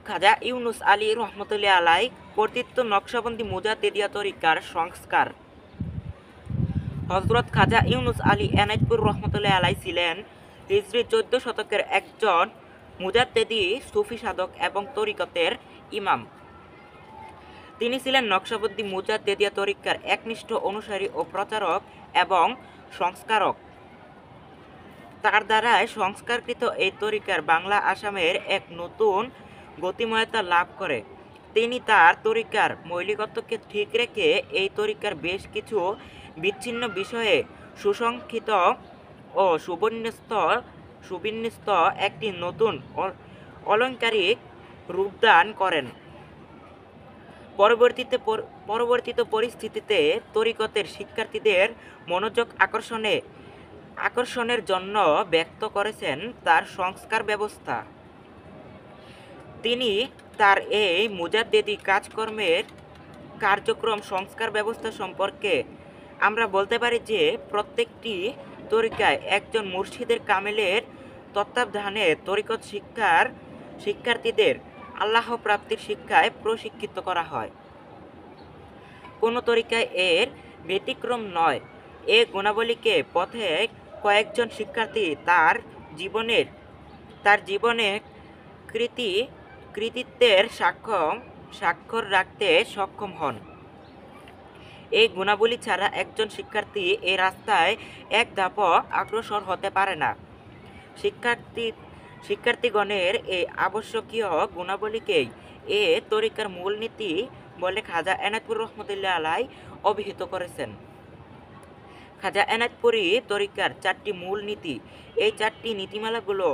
খাজা ইউনুস আলী রহমতুল্লাহ আলাই কর্তৃত্ব নকশবন্দি মুজাদ্দিদিয়া তরিকার সংস্কার। হজরত খাজা ইউনুস আলী এনায়েতপুর রহমতুল্লাহ আলাই ছিলেন হিজরি 14 শতকের একজন মুজাদ্দিদি, সুফি সাধক এবং তরিকতের ইমাম। তিনি ছিলেন নকশবন্দি মুজাদ্দিদিয়া তরিকার একনিষ্ঠ অনুসারী ও প্রচারক এবং সংস্কারক। তার দ্বারাই সংস্কারকৃত এই তরিকার বাংলা আসামের এক নতুন গতিময়তা লাভ করে। তিনি তার তরিকার মৌলিকত্বকে ঠিক রেখে এই তরিকার বেশ কিছু বিচ্ছিন্ন বিষয়ে সুসংক্ষিত ও সুবিন্যস্ত একটি নতুন অলংকারিক রূপদান করেন। পরবর্তীত পরিস্থিতিতে তরিকতের শিক্ষার্থীদের মনোযোগ আকর্ষণের জন্য ব্যক্ত করেছেন তার সংস্কার ব্যবস্থা। তিনি তার এই মুজাদ্দিদি কার্যক্রম সংস্কার ব্যবস্থা সম্পর্কে আমরা বলতে পারি যে প্রত্যেকটি তরিকায় একজন মুর্শিদের কামেলের তত্ত্বাবধানে তরিকত শিক্ষার্থীদের আল্লাহ প্রাপ্তির শিক্ষায় প্রশিক্ষিত করা হয়। কোনো তরিকায় এর ব্যতিক্রম নয়। এ গুণাবলীকে পথে কয়েকজন শিক্ষার্থী তার জীবনে কৃতিত্বের স্বাক্ষর রাখতে সক্ষম হন। এই গুণাবলী ছাড়া একজন শিক্ষার্থী এই রাস্তায় এক ধাপও অগ্রসর হতে পারে না। শিক্ষার্থীগণের এই আবশ্যকীয় গুণাবলীকেই এ তরিকার মূলনীতি বলে খাজা এনায়েতপুর রহমতুল্লাহ আলাই অভিহিত করেছেন। খাজা এনায়েতপুরি তরিকার 4টি মূল নীতি। এই 4টি নীতিমালাগুলো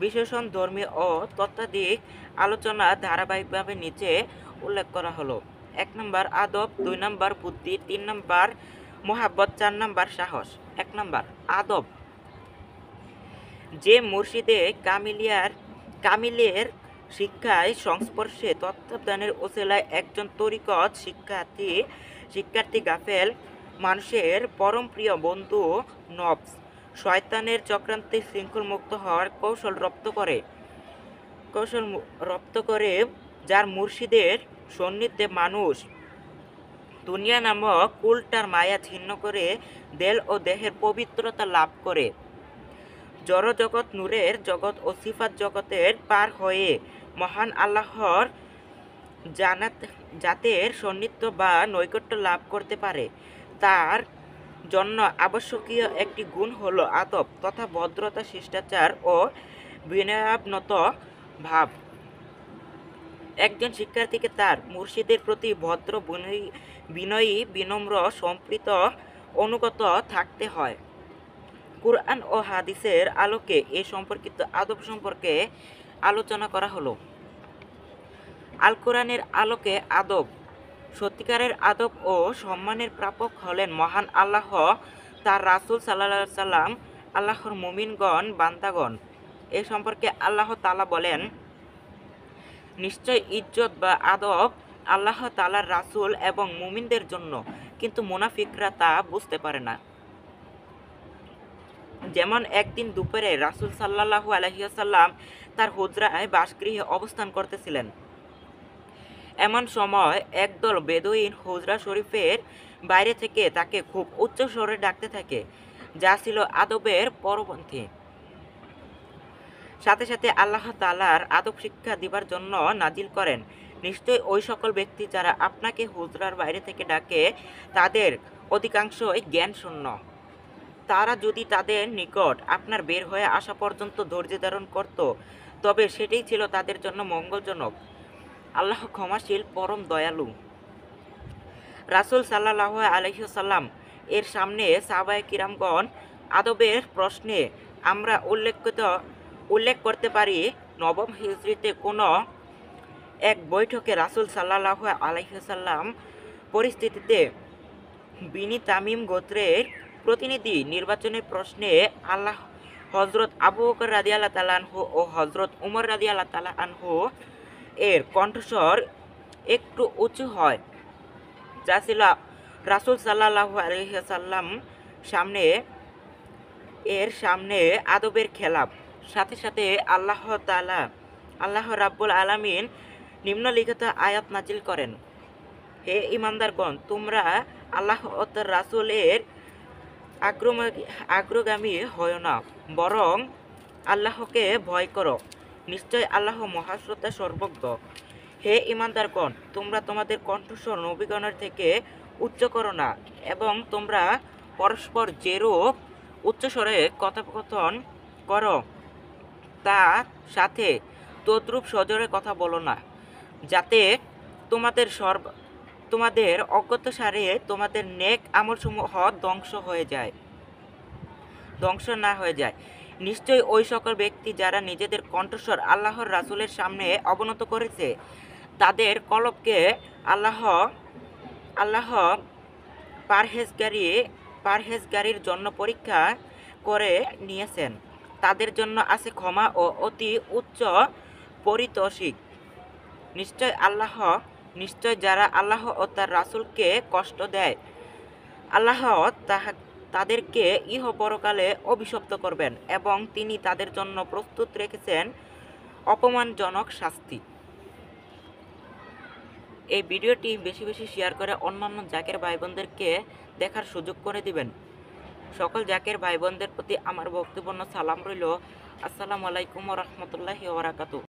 বিশেষণ ধর্মী ও তত্ত্বাধিক আলোচনা ধারাবাহিকভাবে নিচে উল্লেখ করা হলো। 1 নম্বর আদব, 2 নম্বর বুদ্ধি, 3 নম্বর মোহাব্বত, 4 নম্বর সাহস। 1 নম্বর আদব। যে মুর্শিদে কামিলের শিক্ষায় সংস্পর্শে তত্ত্বাবধানের ওসিলায় একজন তরিকত শিক্ষার্থী গাফেল মানুষের পরম প্রিয় বন্ধু নফস শয়তানের চক্রান্তে শৃঙ্খলমুক্ত হওয়ার কৌশল রপ্ত করে, যার মুর্শিদের সান্নিধ্যে মানুষ দুনিয়া নামক কুলটার মায়া ছিন্ন করে দেল ও দেহের পবিত্রতা লাভ করে, জড় জগৎ, নূরের জগৎ ও সিফাত জগতের পার হয়ে মহান আল্লাহর জাতের সান্নিধ্য বা নৈকট্য লাভ করতে পারে। তার জন্য আবশ্যকীয় একটি গুণ হলো আদব তথা ভদ্রতা, শিষ্টাচার ও বিনয়াবনত ভাব। একজন শিক্ষার্থীকে তার মুর্শিদের প্রতি ভদ্র, বিনয়ী, বিনম্র, সম্প্রীত, অনুগত থাকতে হয়। কুরআন ও হাদিসের আলোকে এ সম্পর্কিত আদব সম্পর্কে আলোচনা করা হলো। আল কোরআনের আলোকে আদব। সত্যিকারের আদব ও সম্মানের প্রাপক হলেন মহান আল্লাহ, তার রাসূল সাল্লাল্লাহু আলাইহি সাল্লাম, আল্লাহর মুমিনগণ, বান্দাগণ। এ সম্পর্কে আল্লাহ তাআলা বলেন, নিশ্চয় ইজ্জত বা আদব আল্লাহ তাআলার রাসূল এবং মুমিনদের জন্য, কিন্তু মুনাফিকরা তা বুঝতে পারে না। যেমন একদিন দুপুরে রাসূল সাল্লাল্লাহু আলাইহি ওয়াসাল্লাম তার হুজরায় বাসগৃহে অবস্থান করতেছিলেন। এমন সময় একদল বেদুইন হুজরা শরীফের বাইরে থেকে তাকে খুব উচ্চ স্বরে ডাকতে থাকে, যা ছিল আদবের পরপন্থী। সাথে সাথে আল্লাহ তাআলার আদব শিক্ষা দিবার জন্য নাজিল করেন, নিশ্চয় ওই সকল ব্যক্তি যারা আপনাকে হুজরার বাইরে থেকে ডাকে তাদের অধিকাংশই জ্ঞান শূন্য। তারা যদি তাদের নিকট আপনার বের হয়ে আসা পর্যন্ত ধৈর্য ধারণ করত, তবে সেটাই ছিল তাদের জন্য মঙ্গলজনক। আল্লাহ ক্ষমাশীল, পরম দয়ালু। রাসূল সাল্লাল্লাহু আলাইহি ওয়াসাল্লাম এর সামনে সাহাবায়ে কিরামগণ আদবের প্রশ্নে আমরা উল্লেখ করতে পারি, নবম হিজরিতে কোনো এক বৈঠকে রাসূল সাল্লাল্লাহু আলাইহি ওয়াসাল্লাম পরিস্থিতিতে বিনি তামিম গোত্রের প্রতিনিধি নির্বাচনের প্রশ্নে হযরত আবু বকর রাদিয়াল্লাহু তাআলা আনহু ও হযরত উমর রাদিয়াল্লাহু তাআলা আনহু এর কণ্ঠস্বর একটু উঁচু হয়, যা ছিল রাসূল সাল্লাল্লাহু আলাইহি ওয়াসাল্লাম সামনে আদবের খেলাফ। সাথে সাথে আল্লাহ তাআলা আল্লাহ রাব্বুল আলামিন নিম্নলিখিত আয়াত নাজিল করেন, হে ইমানদারগণ, তোমরা আল্লাহ ও তার রাসূলের আগ্রগামী হয় না, বরং আল্লাহকে ভয় করো। নিশ্চয় আল্লাহ মহাশ্রোতা সর্বজ্ঞ। হে ইমানদারগণ, তোমরা তোমাদের কণ্ঠস্বর নবীগণের থেকে উচ্চ করো না, এবং তোমরা পরস্পর যেরূপ উচ্চস্বরে কথোপকথন করো তার সাথে তদ্রূপ সজোরে কথা বলো না, যাতে তোমাদের তোমাদের অজ্ঞাতসারে তোমাদের নেক আমলসমূহ ধ্বংস না হয়ে যায়। নিশ্চয়ই ওই সকল ব্যক্তি যারা নিজেদের কণ্ঠস্বর আল্লাহর রাসূলের সামনে অবনত করেছে, তাদের কলবকে আল্লাহ আল্লাহ পারহেজগারির জন্য পরীক্ষা করে নিয়েছেন। তাদের জন্য আছে ক্ষমা ও অতি উচ্চ পারিতোষিক। নিশ্চয় যারা আল্লাহ ও তার রাসূলকে কষ্ট দেয়, আল্লাহ তাদেরকে পরকালে অভিশপ্ত করবেন, এবং তিনি তাদের জন্য প্রস্তুত রেখেছেন অপমানজনক শাস্তি। এই ভিডিওটি বেশি বেশি শেয়ার করে অন্যান্য জাকের ভাই বোনদেরকে দেখার সুযোগ করে দিবেন। সকল জাকের ভাই বোনদের প্রতি আমার ভক্তিপূর্ণ সালাম রইল। আসসালামু আলাইকুম ওয়া রাহমাতুল্লাহি ওয়া বারাকাতুহু।